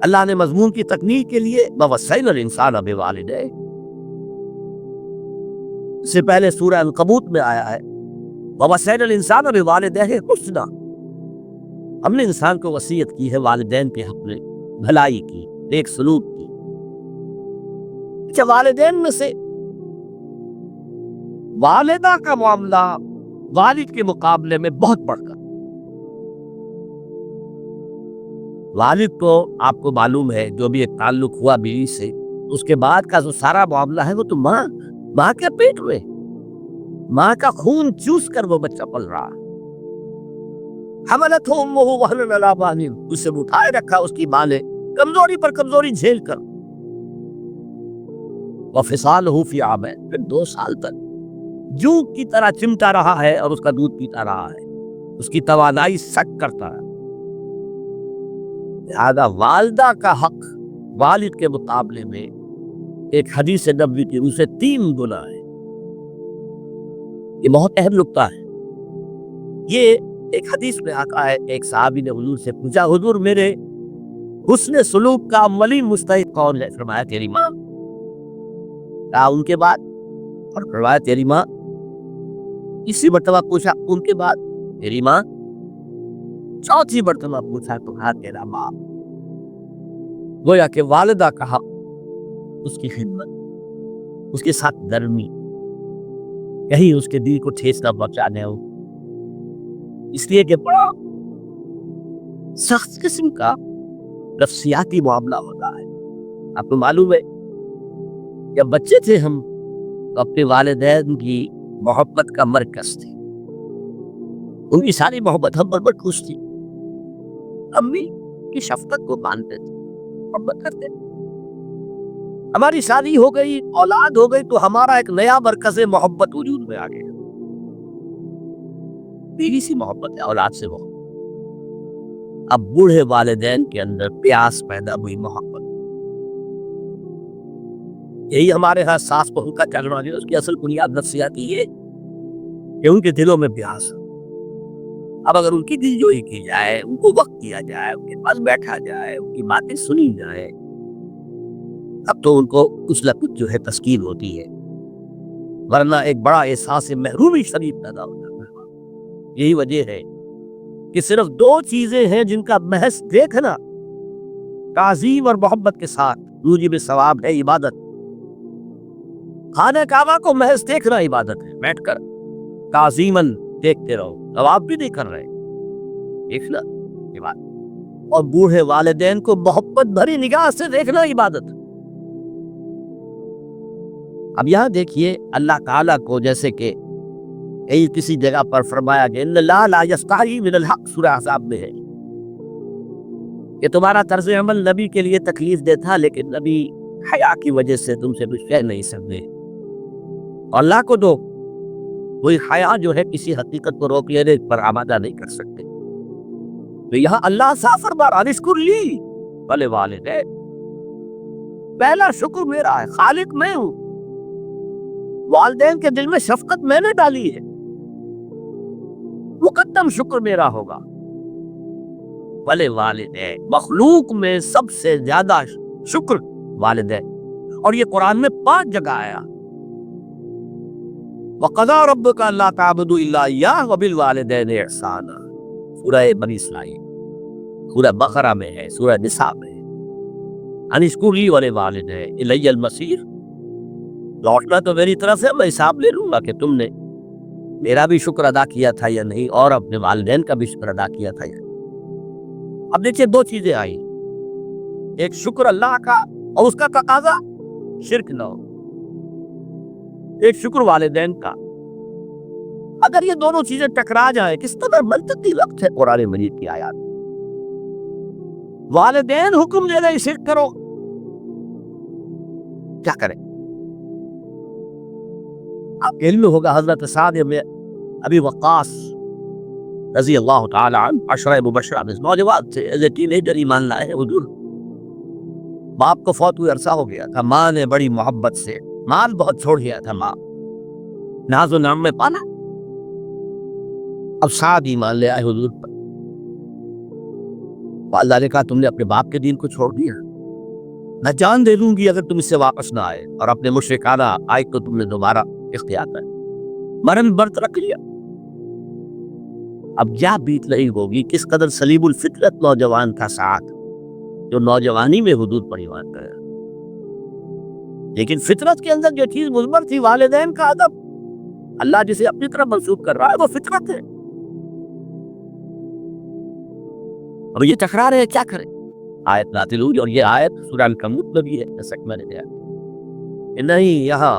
اللہ نے مضمون کی تکمیل کے لیے وَوَصَّيْنَا الْإِنسَانَ بِوَالِدَيْهِ سے پہلے سورہ العنکبوت میں آیا ہے وَوَصَّيْنَا الْإِنسَانَ بِوَالِدَيْهِ حُسْنًا، ہم نے انسان کو وصیت کی ہے والدین کے حق میں بھلائی کی، نیک سلوک کی۔ اچھا، والدین میں سے والدہ کا معاملہ والد کے مقابلے میں بہت بڑھ کر، والد کو آپ کو معلوم ہے جو بھی ایک تعلق ہوا بیوی سے، اس کے بعد کا جو سارا معاملہ ہے وہ تو ماں کے پیٹ میں، ماں کا خون چوس کر وہ بچہ پل رہا۔ حملتہ امہ وہنا علی وہن، اسے اٹھائے رکھا اس کی ماں نے کمزوری پر کمزوری جھیل کر۔ وفصالہ فی عامین، پھر 2 سال تک جو کی طرح چمٹا رہا ہے اور اس کا دودھ پیتا رہا ہے، اس کی توانائی سٹ کرتا ہے۔ لہذا والدہ کا حق والد کے مقابلے میں ایک حدیث نبوی کی روح سے 3 گنا ہے۔ یہ بہت اہم نکتہ ہے۔ یہ ایک حدیث میں آتا ہے، ایک صحابی نے حضور سے پوچھا، حضور میرے حسن سلوک کا اولین مستحق کون ہے؟ فرمایا تیری ماں۔ کہا ان کے بعد؟ اور فرمایا تیری ماں۔ اسی مرتبہ پوچھا ان کے بعد؟ تیری ماں۔ چوتھی مرتبہ پوچھا تو کہا تیرا باپ۔ گویا کہ والدہ کا حق اس کی خدمت، اس کے ساتھ نرمی، کہیں اس کے دل کو ٹھیس نہ پہنچانے ہو، اس لیے کہ بڑا سخت قسم کا نفسیاتی معاملہ ہوتا ہے۔ آپ کو معلوم ہے جب بچے تھے ہم تو اپنے والدین کی محبت کا مرکز تھے، ان کی ساری محبت ہم پر خوش تھی، امی کی شفقت کو مانتے تھے، محبت کرتے تھے۔ ہماری شادی ہو گئی، اولاد ہو گئی تو ہمارا ایک نیا مرکز محبت وجود میں آ گیا۔ بیوی سی محبت ہے، اولاد سے محبت۔ اب بوڑھے والدین کے اندر پیاس پیدا ہوئی محبت، یہی ہمارے ہاں ساس بہو کا جھگڑا ہے، اس کی اصل بنیاد نفسیاتی ہے کہ ان کے دلوں میں پیاس ہے۔ اب اگر ان کی دلجوئی کی جائے، ان کو وقت دیا جائے، ان کے پاس بیٹھا جائے، ان کی باتیں سنی جائے، اب تو ان کو کچھ نہ کچھ جو ہے تسکین ہوتی ہے، ورنہ ایک بڑا احساس محرومی شدید پیدا ہو جاتا ہے۔ یہی وجہ ہے کہ صرف 2 چیزیں ہیں جن کا محض دیکھنا تعظیم اور محبت کے ساتھ موجب ثواب ہے، عبادت۔ خانہ کعبہ کو محض دیکھنا عبادت ہے، بیٹھ کر تعظیماً دیکھتے رہو، ثواب بھی نہیں کر رہے، دیکھنا عبادت۔ اور بوڑھے والدین کو محبت بھری نگاہ سے دیکھنا عبادت۔ اب یہاں دیکھیے اللہ تعالیٰ کو جیسے کہ کسی جگہ پر فرمایا گیا ان اللہ لا یستحیی من الحق، سورہ احزاب میں ہے کہ تمہارا طرز عمل نبی کے لیے تکلیف دہ تھا، لیکن نبی حیا کی وجہ سے تم سے کچھ کہہ نہیں سکتے۔ اور اللہ کو دو، وہی حیا جو ہے کسی حقیقت کو روک لینے پر آمادہ نہیں کر سکتے۔ تو یہاں اللہ صاف فرما رہا اشکر لی بھلے والدین، پہلا شکر میرا ہے، خالق میں ہوں، والدین کے دل میں شفقت میں نے ڈالی ہے، مقدم شکر میرا ہوگا۔ بھلے والدین، مخلوق میں سب سے زیادہ شکر والدین، اور یہ قرآن میں 5 جگہ آیا۔ وَقَضَىٰ رَبُّكَ أَلَّا تَعْبُدُوا إِلَّا إِيَّاهُ وَبِالْوَالِدَيْنِ إِحْسَانًا، سورہ بنی اسرائیل، سورہ بقرہ میں ہے، سورہ نساء میں ہے۔ ان اشکر لی وَلِوَالِدَیَّ إِلَیَّ الْمَصِیر، لوٹنا تو میری طرف ہے، میں حساب لے لوں گا کہ تم نے میرا بھی شکر ادا کیا تھا یا نہیں، اور اپنے والدین کا بھی شکر ادا کیا تھا یا نہیں۔ اب دیکھیے 2 چیزیں آئی، ایک شکر اللہ کا اور اس کا تقاضا شرک نہ ہو، ایک شکر والدین کا۔ اگر یہ دونوں چیزیں ٹکرا جائیں، کس طرح منطقی وقت ہے قرآن مجید کی آیات۔ والدین حکم دے رہے شرک کرو، کیا کریں؟ آپ علم ہوگا حضرت سعد بن ابی وقاص رضی اللہ تعالی عنہ، عشرہ مبشرہ میں نوجوان تھے، ایز اے ٹین ایجر ایمان لائے ہیں حضور۔ باپ کو فوت ہوئے عرصہ ہو گیا تھا، ماں نے بڑی محبت سے مال بہت چھوڑ گیا تھا، ماں ناز و نعم میں پالا۔ اب سعد ایمان لے آئے حضور پر، اللہ نے کہا تم نے اپنے باپ کے دین کو چھوڑ دیا، میں جان دے دوں گی اگر تم اس سے واپس نہ آئے، اور اپنے مشرکانہ آئے تو تم نے دوبارہ اختیار کر مرن برت رکھ لیا۔ اب کیا بیت رہی ہوگی، کس قدر سلیب الفطرت نوجوان تھا سعد، جو نوجوانی میں حدود پر ایمان کرے، لیکن فطرت کے اندر جو چیز مضمر تھی والدین کا ادب، اللہ جسے اپنی طرف منسوب کر رہا ہے وہ فطرت ہے۔ اب یہ ٹکرا رہے ہیں، کیا کریں؟ آیت نازل ہوئی، اور یہ آیت سورہ العنکبوت میں بھی ہے، جیسا کہ میں نے کہا کہ نہیں، یہاں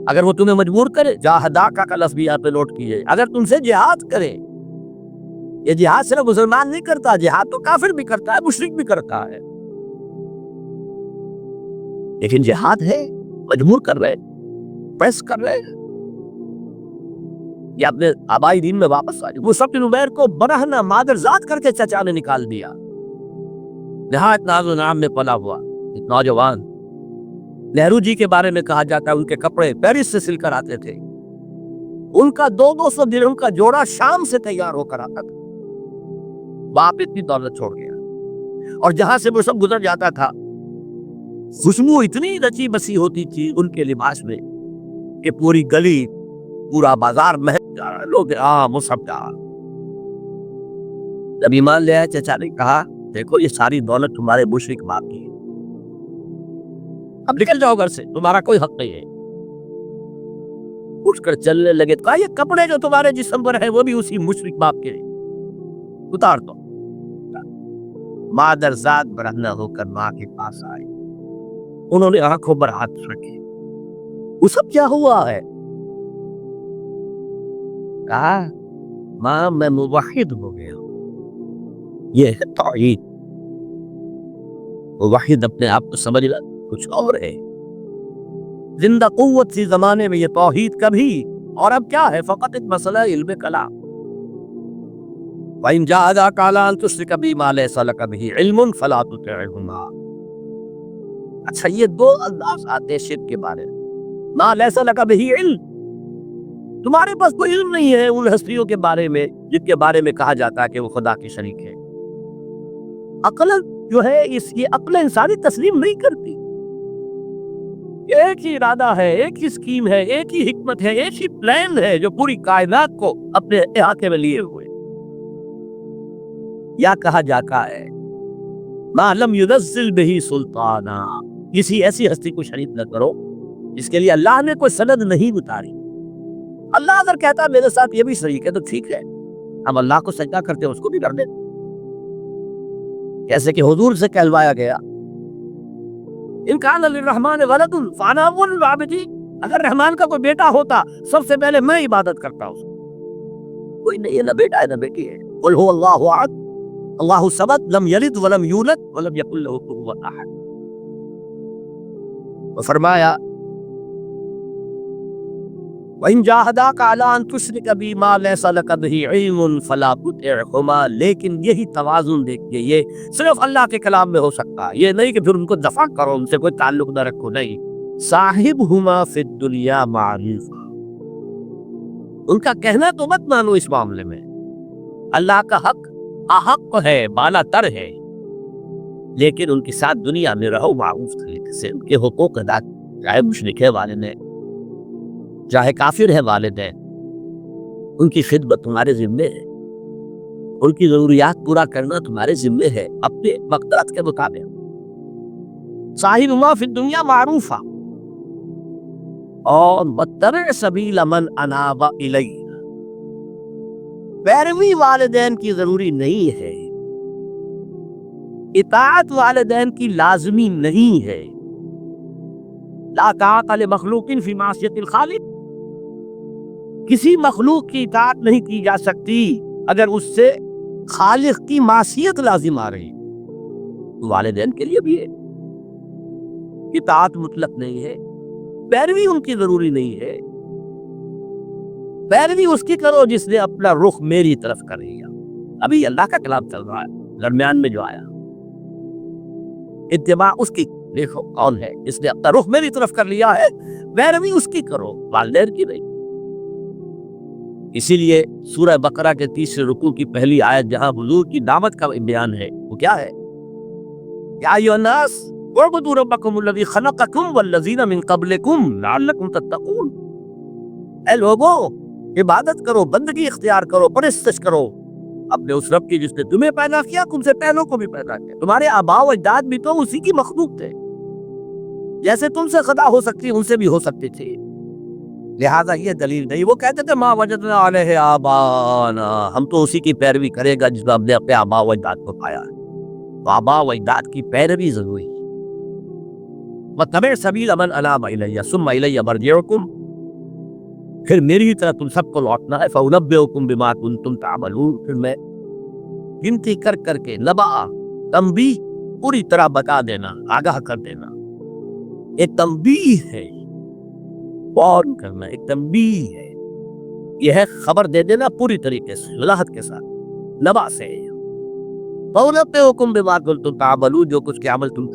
اگر وہ تمہیں مجبور کرے، جاہداکا کا لفظ بھی یہاں پہ نوٹ کیجئے، اگر تم سے جہاد کرے، یہ جہاد صرف مسلمان نہیں کرتا، جہاد تو کافر بھی کرتا ہے، مشرک بھی کرتا ہے، لیکن جہاد ہے، مجبور کر رہے، پریس کر رہے، یہ اپنے آبائی دین میں واپس آئے۔ مصعب بن عمیر کو برہنہ مادرزاد کر کے چچا نے نکال دیا، نہایت ناز و نعام میں پلا ہوا ایک نوجوان۔ نہرو جی کے بارے میں کہا جاتا ہے ان کے کپڑے پیرس سے سل کر آتے تھے، ان کا 200 درہم کا جوڑا شام سے تیار ہو کر آتا تھا۔ باپ اتنی دولت چھوڑ گیا، اور جہاں سے وہ سب گزر جاتا تھا خوشبو اتنی رچی بسی ہوتی تھی ان کے لباس میں کہ پوری گلی، پورا بازار مہک جا رہا ہے، لوگ مصعب کا۔ جب ایمان لے آئے، چچا نے کہا دیکھو یہ ساری دولت تمہارے مشرک باپ کی ہے، اب نکل جاؤ گھر سے، تمہارا کوئی حق نہیں ہے۔ اٹھ کر چلنے لگے، کہا یہ کپڑے جو تمہارے جسم پر ہیں وہ بھی اسی مشرک باپ کے ہیں، اتار دو۔ مادرزاد برہنہ ہو کر ماں کے پاس آئی، انہوں نے آنکھوں پر ہاتھ رکھے، وہ سب کیا ہوا ہے؟ کہا ماں میں موحد ہو گیا ہوں، یہ ہے توحید۔ موحد اپنے آپ کو سمجھ لیا کچھ اور ہے، زندہ قوت سی زمانے میں یہ توحید کبھی، اور اب کیا ہے؟ فقط ایک مسئلہ علم کلام۔ وَإِن جَاهَدَاكَ عَلَىٰ أَن تُشْرِكَ بِي مَا لَيْسَ لَكَ بِهِ عِلْمٌ فَلَا تُطِعْهُمَا۔ اچھا یہ دو الفاظ آتے ہیں شرک کے بارے میں، مَا لَيْسَ لَكَ بِهِ علم، تمہارے پاس کوئی علم نہیں ہے ان ہستیوں کے بارے میں جن کے بارے میں کہا جاتا ہے کہ وہ خدا کے شریک ہے۔ عقل جو ہے یہ عقل انسانی تسلیم نہیں کرتی، ایک ہی ارادہ ہے، ایک ہی اسکیم ہے، ایک ہی حکمت ہے، ایک ہی پلان ہے جو پوری کائنات کو اپنے احاطے میں لیے ہوئے۔ یا کہا جاتا ہے ما لم ينزل به سلطانا، کسی ایسی ہستی کو شریک نہ کرو جس کے لیے اللہ نے کوئی سند نہیں اتاری۔ اللہ اگر کہتا میرے ساتھ یہ بھی شریک ہے تو ٹھیک ہے، ہم اللہ کو سجدہ کرتے ہیں، اس کو بھی کر دیں، جیسے کہ حضور سے کہلوایا گیا ان کان للرحمن ولد فانا اول العابدین، اگر رحمان کا کوئی بیٹا ہوتا سب سے پہلے میں عبادت کرتا ہوں۔ کوئی نہیں ہے، نہ بیٹا ہے نہ بیٹی ہے۔ قل هو اللہ احد اللہ الصمد لم یلد ولم یولد ولم یکن له کفوا احد۔ وہ فرمایا وَإِن جَاهَدَاكَ عَلَىٰ أَن تُشْرِكَ بِي مَا لَيْسَ لَكَ بِهِ عِلْمٌ فَلَا تُطِعْهُمَا، لیکن یہی توازن دیکھیے، یہ صرف اللہ کے کلام میں ہو سکتا ہے، یہ نہیں کہ پھر ان کو دفع کرو، ان سے کوئی تعلق نہ رکھو، نہیں۔ صاحبهما فی الدنیا معروفا، ان کا کہنا تو مت مانو اس معاملے میں، اللہ کا حق احق ہے، بالا تر ہے، لیکن ان کے ساتھ دنیا میں رہو معروف طریقے سے، ان کے حقوق ادا، چاہے مشرک ہے والدین، چاہے کافر ہے والدین، ان کی خدمت تمہارے ذمے ہے، ان کی ضروریات پورا کرنا تمہارے ذمے ہے اپنے مقدرت کے مطابق۔ صاحبہما فی الدنیا معروفا، اور واتبع سبیل من اناب الی، پیروی والدین کی ضروری نہیں ہے، اطاعت والدین کی لازمی نہیں ہے۔ لا طاعت لمخلوق فی معصیت الخالق، کسی مخلوق کی اطاعت نہیں کی جا سکتی اگر اس سے خالق کی معصیت لازم آ رہی، والدین کے لیے بھی ہے، اطاعت مطلق نہیں ہے، پیروی ان کی ضروری نہیں ہے، پیروی اس کی کرو جس نے اپنا رخ میری طرف کر لیا۔ ابھی اللہ کا کلام چل رہا ہے، درمیان میں جو آیا اتباع اس کی، دیکھو کون ہے اس نے اپنا رخ میری طرف کر لیا ہے، پیروی اس کی کرو، والدین کی نہیں۔ اسی لیے سورہ بقرہ کے تیسرے رکوع کی پہلی آیت جہاں حضور کی دعوت کا بیان ہے وہ کیا ہے؟ یا ایھا الناس اعبدوا ربکم الذی خلقکم والذین من قبلکم لعلکم تتقون، اے لوگو عبادت کرو، بندگی اختیار کرو، پرستش کرو اپنے اس رب کی جس نے تمہیں پیدا کیا، تم سے پہلوں کو بھی پیدا کیا۔ تمہارے آباء و اجداد بھی تو اسی کی مخلوق تھے، جیسے تم سے خطا ہو سکتی ان سے بھی ہو سکتی تھی، لہٰذا یہ دلیل نہیں۔ وہ کہتے تھے ما وجدنا علیہ آباءنا، ہم تو اسی کی پیروی کرے گا جس میں ہم نے اپنے آباء و اجداد کو پایا ہے۔ تو آباء و اجداد کی پیروی ضروری ہے۔ وَاتَّبِعْ سَبِيلَ مَنْ أَنَابَ إِلَيَّ ثُمَّ إِلَيَّ مَرْجِعُكُمْ، پھر میری ہی طرح تم سب کو لوٹنا ہے۔ فَأُنَبِّئُكُمْ بِمَا كُنتُمْ تَعْمَلُونَ، پھر میں گنتی کر کر کے نبأ تنبیہ پوری طرح بتا دینا، آگاہ کر دینا۔ ایک تنبیہ ہے، غور کرنا، ایک تنبیہ ہے، یہ ہے خبر دے دینا پوری طریقے سے، وضاحت کے ساتھ، نبأ سے۔ فَأُنَبِّئُكُمْ بِمَا كُنتُمْ تَعْمَلُونَ، جو کچھ کے عمل تم